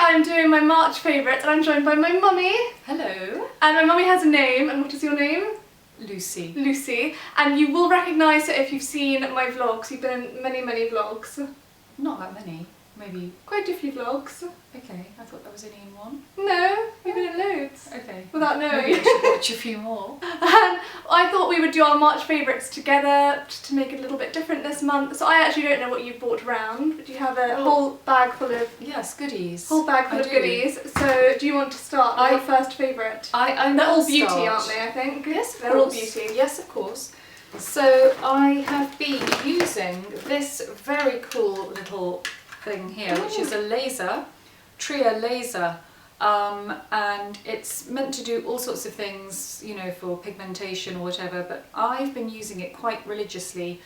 I'm doing my March favourites and I'm joined by my mummy. Hello. And my mummy has a name, and what is your name? Lucy. Lucy. And you will recognise it if you've seen my vlogs. You've been in many, many vlogs. Not that many, maybe. Quite a few vlogs. Okay, I thought that was only in one. No, you've been in loads. Okay. Without knowing. Maybe I should watch a few more. And I thought we would do our March favourites together just to make it a little bit different this month. So I actually don't know what you've bought round, but you have a whole bag full of... Yes, goodies. Whole bag full of goodies. So do you want to start with your first favourite? They're all beauty, aren't they, I think? Yes, of They're all course. beauty. Yes, of course. So I have been using this very cool little thing here, which is a laser, Tria laser. And it's meant to do all sorts of things, you know, for pigmentation or whatever, but I've been using it quite religiously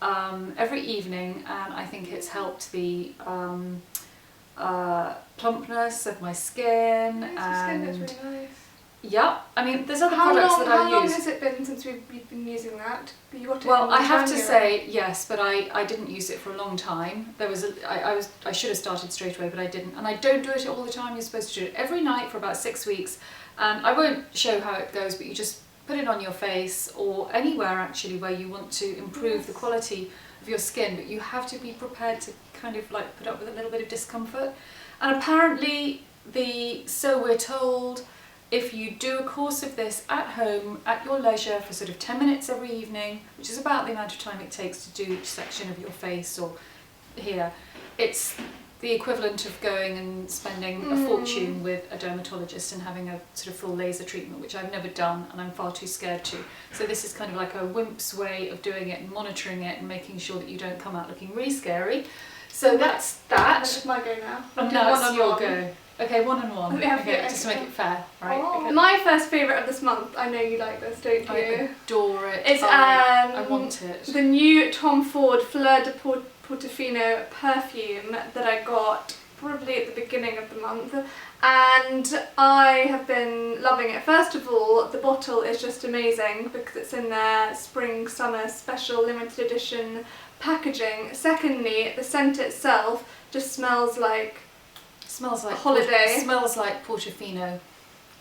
every evening, and I think it's helped the plumpness of my skin. And your skin looks really nice. Yeah, I mean, there's other products that I use. How long has it been since you've been using that? You got it Well, I have to say yes, but I didn't use it for a long time. There was I should have started straight away, but I didn't. And I don't do it all the time. You're supposed to do it every night for about 6 weeks. And I won't show how it goes, but you just put it on your face or anywhere actually where you want to improve the quality of your skin. But you have to be prepared to kind of like put up with a little bit of discomfort. And apparently, so we're told, if you do a course of this at home, at your leisure, for sort of 10 minutes every evening, which is about the amount of time it takes to do each section of your face or here, it's the equivalent of going and spending a fortune with a dermatologist and having a sort of full laser treatment, which I've never done and I'm far too scared to. So this is kind of like a wimp's way of doing it and monitoring it and making sure that you don't come out looking really scary. So that's that. It's my go now. And now it's your go. Okay, one and one. Okay, just to make it fair, right? Oh. Okay. My first favourite of this month, I know you like this, don't you? I adore it. It's I want it. The new Tom Ford Fleur de Portofino perfume that I got probably at the beginning of the month, and I have been loving it. First of all, the bottle is just amazing because it's in their spring summer special limited edition packaging. Secondly, the scent itself just smells like holiday. It smells like Portofino.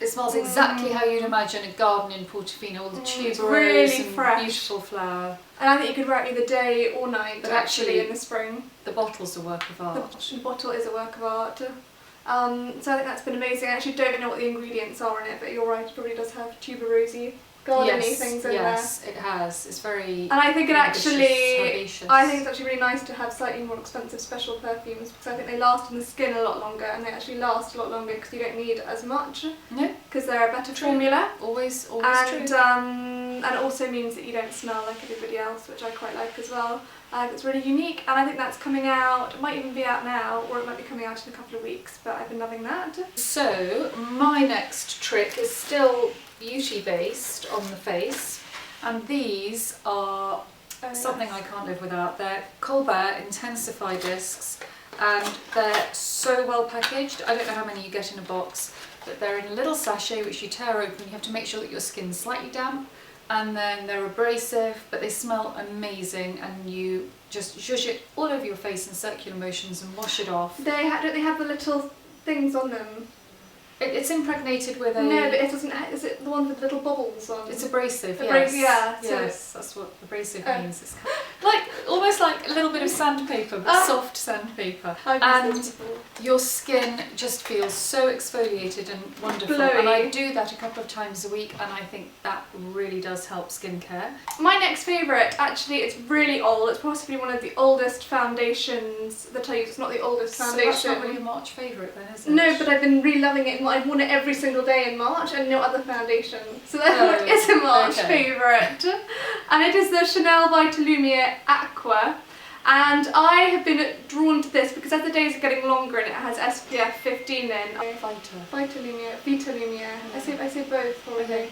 It smells exactly how you'd imagine a garden in Portofino, all the tuberose really and fresh. beautiful flower. And I think you could wear it either day or night, But actually, in the spring. The bottle's a work of art. The bottle is a work of art. So I think that's been amazing. I actually don't know what the ingredients are in it, but you're right, it probably does have tuberosey, gardeny things in there. Yes, it has. It's very And I think herbaceous. I think it's actually really nice to have slightly more expensive special perfumes because I think they last in the skin a lot longer, and they actually last a lot longer because you don't need as much. No. Because they're a better formula. Always true. And it also means that you don't smell like everybody else, which I quite like as well. It's really unique, and I think that's coming out. It might even be out now, or it might be coming out in a couple of weeks, but I've been loving that. So my next trick is still beauty based on the face, and these are something I can't live without. They're Colbert Intensify discs, and they're so well packaged. I don't know how many you get in a box, but they're in a little sachet which you tear open. You have to make sure that your skin's slightly damp, and then they're abrasive, but they smell amazing, and you just zhuzh it all over your face in circular motions and wash it off. Don't they have the little things on them? It's impregnated with a... No, but it doesn't. Is it the one with little bubbles on? It's abrasive, yes. Yes, that's what abrasive means. It's kind of like almost like a little bit of sandpaper, but soft sandpaper. And your skin just feels so exfoliated and wonderful. Glowy. And I do that a couple of times a week, and I think that really does help skincare. My next favourite, actually, it's really old. It's possibly one of the oldest foundations that I use. It's not the oldest foundation. So that's not really a March favourite then, is it? No, but I've been really loving it. I've worn it every single day in March, and no other foundation. So therefore it is a March favourite. And it is the Chanel Vitalumiere Aqua. And I have been drawn to this because as the days are getting longer and it has SPF 15 in. Vitalumiere. I say both already.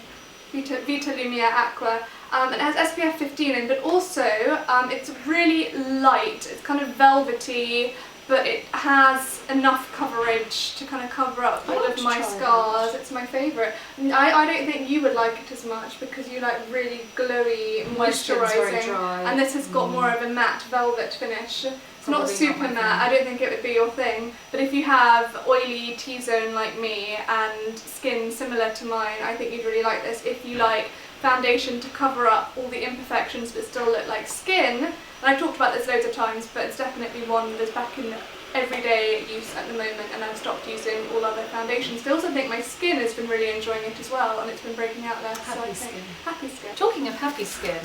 Okay. Vitalumiere Aqua. It has SPF 15 in, but also it's really light. It's kind of velvety, but it has enough coverage to kind of cover up all of my scars. It's my favourite. I don't think you would like it as much because you like really glowy, moisturising, very dry. and this has got more of a matte velvet finish. It's not super matte, I don't think it would be your thing, but if you have oily T-zone like me and skin similar to mine, I think you'd really like this. If you like foundation to cover up all the imperfections but still look like skin, and I've talked about this loads of times, but it's definitely one that's back in everyday use at the moment, and I've stopped using all other foundations. But I also think my skin has been really enjoying it as well, and it's been breaking out less. Happy skin. Happy skin. Talking of happy skin,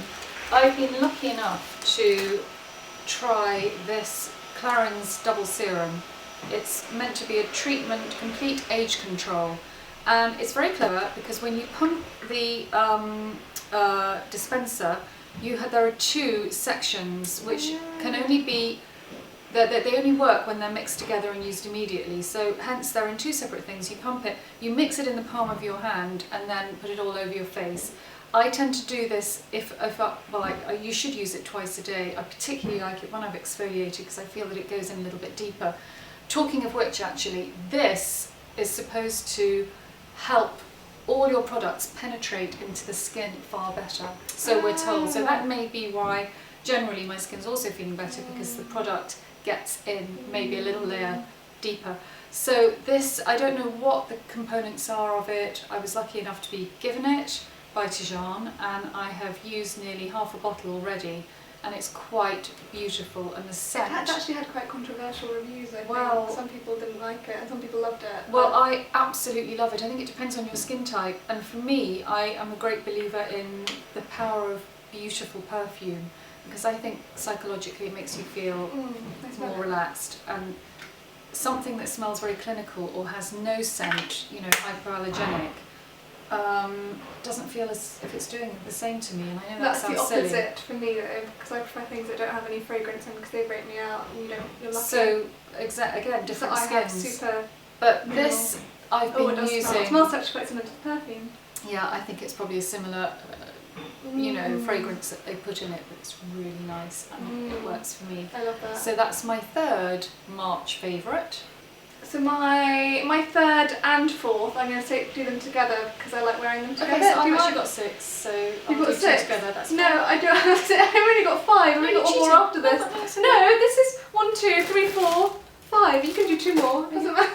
I've been lucky enough to try this Clarins Double Serum. It's meant to be a treatment, complete age control, and it's very clever because when you pump the dispenser, there are two sections which can only be, they only work when they're mixed together and used immediately, so hence they're in two separate things. You pump it, you mix it in the palm of your hand and then put it all over your face. I tend to do this you should use it twice a day. I particularly like it when I've exfoliated because I feel that it goes in a little bit deeper. Talking of which, actually, this is supposed to help all your products penetrate into the skin far better, so we're told. So that may be why generally my skin's also feeling better, because the product gets in maybe a little layer deeper. So this, I don't know what the components are of it. I was lucky enough to be given it by Tijan, and I have used nearly half a bottle already, and it's quite beautiful, and the scent... It actually had quite controversial reviews, I think. Well, some people didn't like it and some people loved it. Well, I absolutely love it. I think it depends on your skin type, and for me, I am a great believer in the power of beautiful perfume, because I think psychologically it makes you feel more relaxed, and something that smells very clinical or has no scent, you know, hyperallergenic, doesn't feel as if it's doing the same to me, and I know that sounds silly. That's the opposite for me though, because I prefer things that don't have any fragrance in, because they break me out, and you're lucky. So, again, different skins. I have super... But this, I've been using... It smells actually quite similar to the perfume. Yeah, I think it's probably a similar, you know, fragrance that they put in it, but it's really nice, and it works for me. I love that. So that's my third March favourite. So my third and fourth, I'm going to do them together because I like wearing them together. Okay, so I've actually got 6, so I'll do 2 together. That's no, I don't. I've only got 5. I've only got one more after this. No, this is 1, 2, 3, 4, 5. You can do 2 more. Doesn't matter.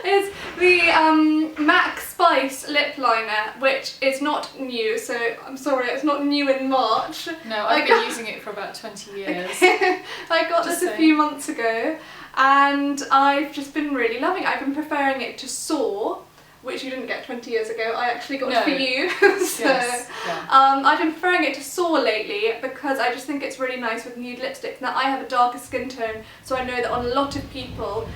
It's the MAC Spice lip liner, which is not new. So I'm sorry, it's not new in March. No, I've been using it for about 20 years. I got this a few months ago, and I've just been really loving it. I've been preferring it to Soar, which you didn't get 20 years ago. I actually got it for you. So, yes, yeah. I've been preferring it to Soar lately because I just think it's really nice with nude lipsticks. Now, I have a darker skin tone, so I know that on a lot of people,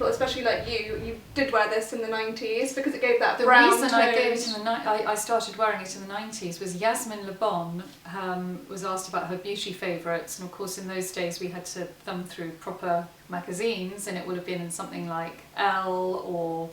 especially like you did wear this in the 90s because it gave that brown tone. The reason I gave it in the I started wearing it in the 90s was Yasmin Le Bon was asked about her beauty favourites, and of course in those days we had to thumb through proper magazines, and it would have been in something like Elle or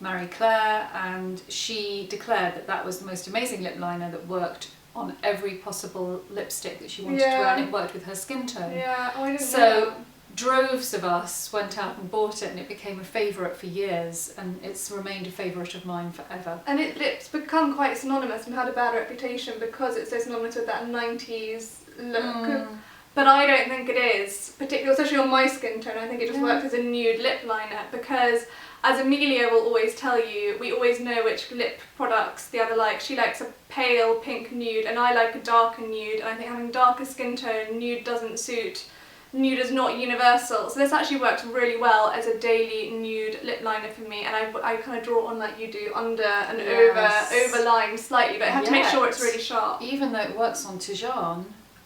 Marie Claire, and she declared that that was the most amazing lip liner that worked on every possible lipstick that she wanted to wear, and it worked with her skin tone. Yeah, I didn't know that. Droves of us went out and bought it, and it became a favourite for years, and it's remained a favourite of mine forever. And it's become quite synonymous and had a bad reputation because it's so synonymous with that 90s look. But I don't think it is, particularly, especially on my skin tone. I think it just works as a nude lip liner because, as Amelia will always tell you, we always know which lip products the other likes. She likes a pale pink nude, and I like a darker nude, and I think having darker skin tone, nude doesn't suit. Nude is not universal, so this actually works really well as a daily nude lip liner for me, and I kind of draw on like you do, under and over line slightly, but I have to make sure it's really sharp. Even though it works on Tijan,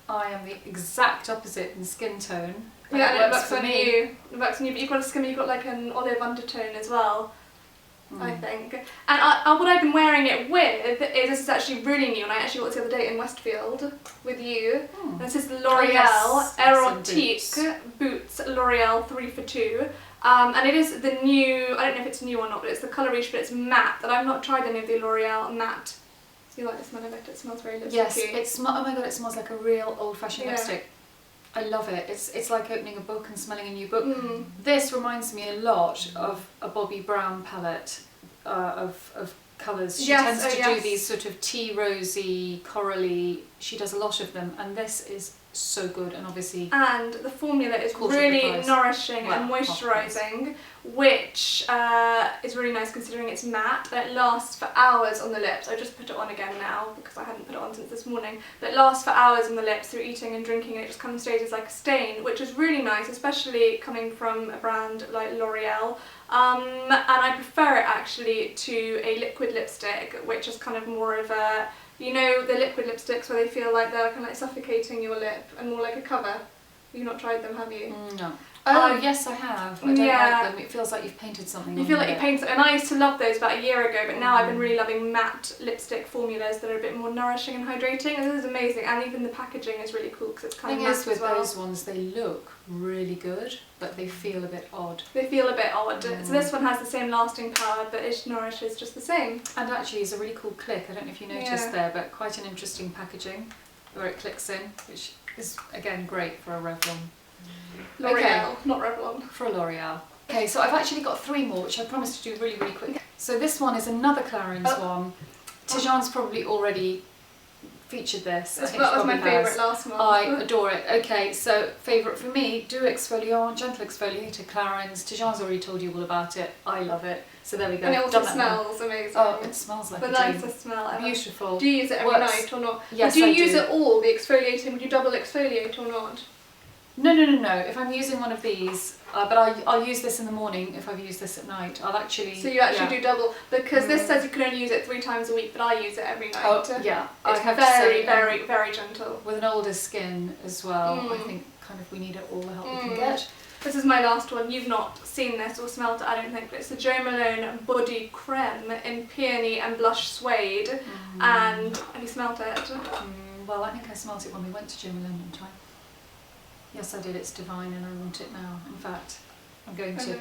I am the exact opposite in skin tone. Yeah, and it works on you. It works on you, but you've got a skin, you've got like an olive undertone as well. I think. And what I've been wearing it with is, this is actually really new, and I actually got it the other day in Westfield with you. This is the L'Oreal Erotique Boots L'Oreal 3 for 2. And it is the new, I don't know if it's new or not, but it's the colour Riche, but it's matte, and I've not tried any of the L'Oreal matte. Do you like the smell of it? It smells very lipsticky. Yes, oh my god, it smells like a real old-fashioned lipstick. I love it. It's like opening a book and smelling a new book. This reminds me a lot of a Bobbi Brown palette of colours. She tends to do these sort of tea rosy, corally. She does a lot of them, and this is so good, and obviously and the formula is quarter of the really price. nourishing Well, and half the price. moisturising, which is really nice considering it's matte and it lasts for hours on the lips. I just put it on again now because I hadn't put it on since this morning, but it lasts for hours on the lips through eating and drinking, and it just kind of stays as like a stain, which is really nice, especially coming from a brand like L'Oreal. And I prefer it actually to a liquid lipstick, which is kind of more of a, you know, the liquid lipsticks where they feel like they're kind of like suffocating your lip and more like a cover. You've not tried them, have you? No. Oh, yes, I have. I don't yeah. like them. It feels like you've painted something You on feel your like you lip. painted, and I used to love those about a year ago, but now I've been really loving matte lipstick formulas that are a bit more nourishing and hydrating, and this is amazing, and even the packaging is really cool because it's kind of matte The thing is as with well. those ones, they look really good, but they feel a bit odd. They feel a bit odd. So this one has the same lasting power, but it nourishes just the same. And actually it's a really cool click, I don't know if you noticed there, but quite an interesting packaging where it clicks in, which is again great for a Revlon. L'Oreal, not Revlon. For a L'Oreal. Okay, so I've actually got 3 more, which I promised to do really, really quick. So this one is another Clarins one. Tijan's probably already featured this. That was my favourite last month. I adore it. Okay, so favourite for me, Doux Exfoliant, Gentle Exfoliator, Clarins. Tijan's already told you all about it. I love it. So there we go. And it also smells amazing. Oh, it smells like the a dream. nicest smell ever. Beautiful. Do you use it every night or not? Yes, do you I use do. it all, the exfoliating? Would you double exfoliate or not? No. If I'm using one of these, but I'll use this in the morning if I've used this at night. I'll actually... So you actually do double, because this says you can only use it 3 times a week, but I use it every night. Oh, yeah. It's I have very, to say, very, very gentle. with an older skin as well, I think kind of we need all the help we can get. This is my last one. You've not seen this or smelled it, I don't think, but it's the Jo Malone Body Creme in Peony and Blush Suede. And have you smelled it? Well, I think I smelled it when we went to Jo Malone one time. Yes, I did. It's divine and I want it now. In fact, I'm going to...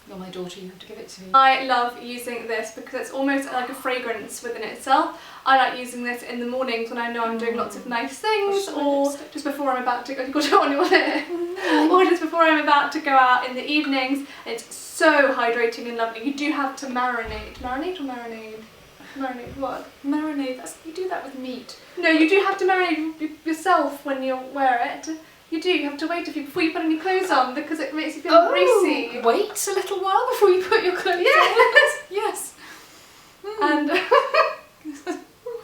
You're my daughter, you have to give it to me. I love using this because it's almost like a fragrance within itself. I like using this in the mornings when I know I'm doing lots of nice things, or just before I'm about to go, you've got it on your lip. Or just before I'm about to go out in the evenings. It's so hydrating and lovely. You do have to marinate. Marinate or marinade? Marinate what? Marinade, you do that with meat. No, you do have to marinate yourself when you wear it. You do, you have to wait a few before you put any clothes on because it makes you feel greasy. Wait a little while before you put your clothes on. Yes. And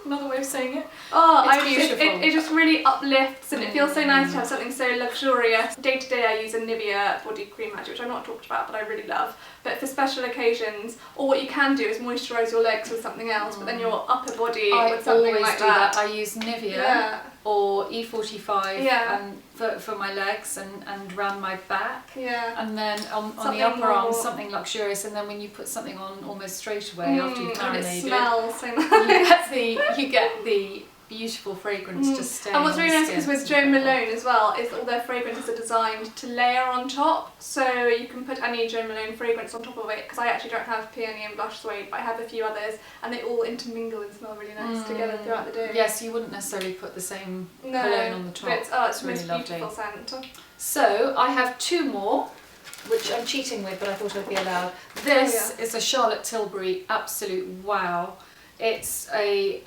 another way of saying it. Oh, It's beautiful. It just really uplifts, and it feels so nice to have something so luxurious. Day to day I use a Nivea body cream actually, which I've not talked about but I really love. But for special occasions, or what you can do is moisturise your legs with something else, but then your upper body with something like that. I use Nivea or E45 and for my legs and round my back. Yeah. And then on Something the upper arm, more- something luxurious, and then when you put something on almost straight away after you've and it marinated, smells so nice. you get the beautiful fragrance just staying. And what's really on the nice because skin. with Jo Malone as well is that all their fragrances are designed to layer on top, so you can put any Jo Malone fragrance on top of it, because I actually don't have Peony and Blush Suede, but I have a few others, and they all intermingle and smell really nice together throughout the day. Yes, you wouldn't necessarily put the same cologne on the top. But it's the really most lovely. beautiful scent. So I have 2 more, which I'm cheating with, but I thought I'd be allowed. This is a Charlotte Tilbury Absolute Wow. It's a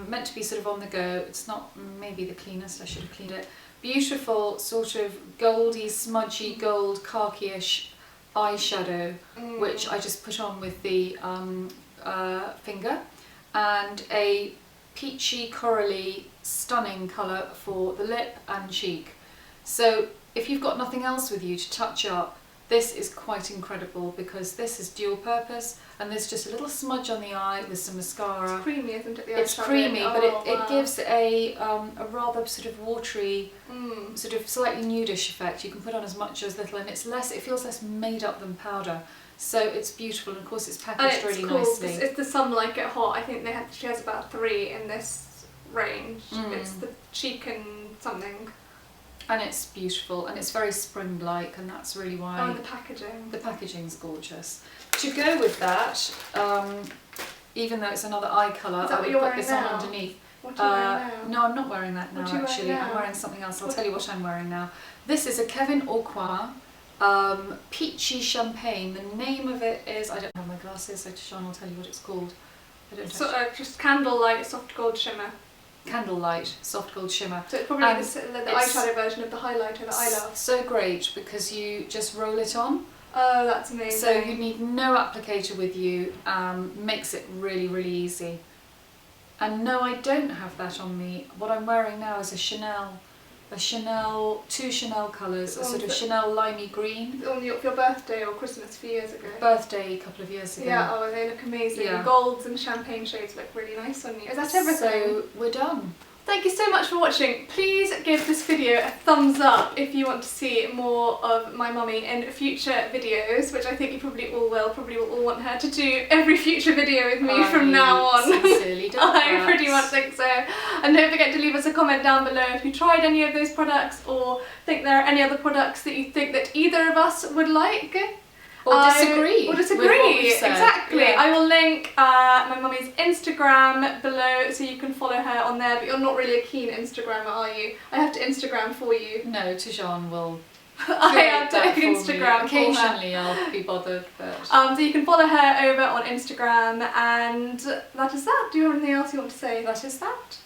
meant to be sort of on the go. It's not maybe the cleanest. I should have cleaned it. Beautiful sort of goldy, smudgy gold, khaki-ish eyeshadow, which I just put on with the finger, and a peachy, corally, stunning colour for the lip and cheek. So if you've got nothing else with you to touch up, this is quite incredible because this is dual purpose, and there's just a little smudge on the eye with some mascara. It's creamy, isn't it? It's creamy, but it gives a rather sort of watery, sort of slightly nudish effect. You can put on as much or as little, and it feels less made up than powder. So it's beautiful, and of course it's packaged really nicely. It's the Some Like It Hot. I think she has about 3 in this range. It's the cheek and something. And it's beautiful, and it's very spring-like, and that's really why... Oh, and the packaging. The packaging's gorgeous. To go with that, even though it's another eye colour, I would put this on underneath. What are you wearing now? No, I'm not wearing that now, actually. I'm wearing something else. I'll tell you what I'm wearing now. This is a Kevyn Aucoin Peachy Champagne. The name of it is... I don't have my glasses, so Sean will tell you what it's called. I don't just candlelight soft gold shimmer. Candlelight Soft Gold Shimmer. So it's probably the eyeshadow version of the highlighter that I love. So great because you just roll it on. Oh, that's amazing. So you need no applicator with you, makes it really, really easy. And no, I don't have that on me. What I'm wearing now is two Chanel colours, a sort of Chanel limey green. On your birthday or Christmas a few years ago. Birthday a couple of years ago. Yeah, oh, they look amazing. Yeah. Golds and champagne shades look really nice on you. Is that everything? So we're done. Thank you so much for watching. Please give this video a thumbs up if you want to see more of my mummy in future videos, which I think you probably all will. Probably will all want her to do every future video with me from now on. Sincerely done I pretty much think so. And don't forget to leave us a comment down below if you tried any of those products or think there are any other products that you think that either of us would like. Or disagree. With what we've said. Exactly. Yeah. I will link my mummy's Instagram below so you can follow her on there, but you're not really a keen Instagrammer, are you? I have to Instagram for you. No, Tijan will. I have to Instagram for her. Occasionally I'll be bothered, but... So you can follow her over on Instagram, and that is that. Do you have anything else you want to say? That is that.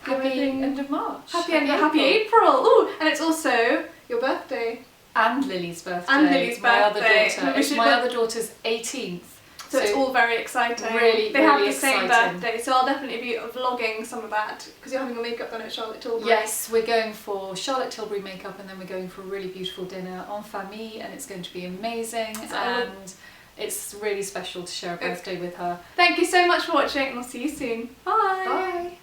Happy end of March. Happy April. Ooh, and it's also your birthday. And Lily's birthday. And Lily's my birthday. Other daughter. It's my other daughter's 18th. So it's all very exciting. Really, they have really the same exciting. birthday, so I'll definitely be vlogging some of that because you're having your makeup done at Charlotte Tilbury. Yes, we're going for Charlotte Tilbury makeup, and then we're going for a really beautiful dinner en famille, and it's going to be amazing. And it's really special to share a birthday with her. Thank you so much for watching, and I'll see you soon. Bye. Bye.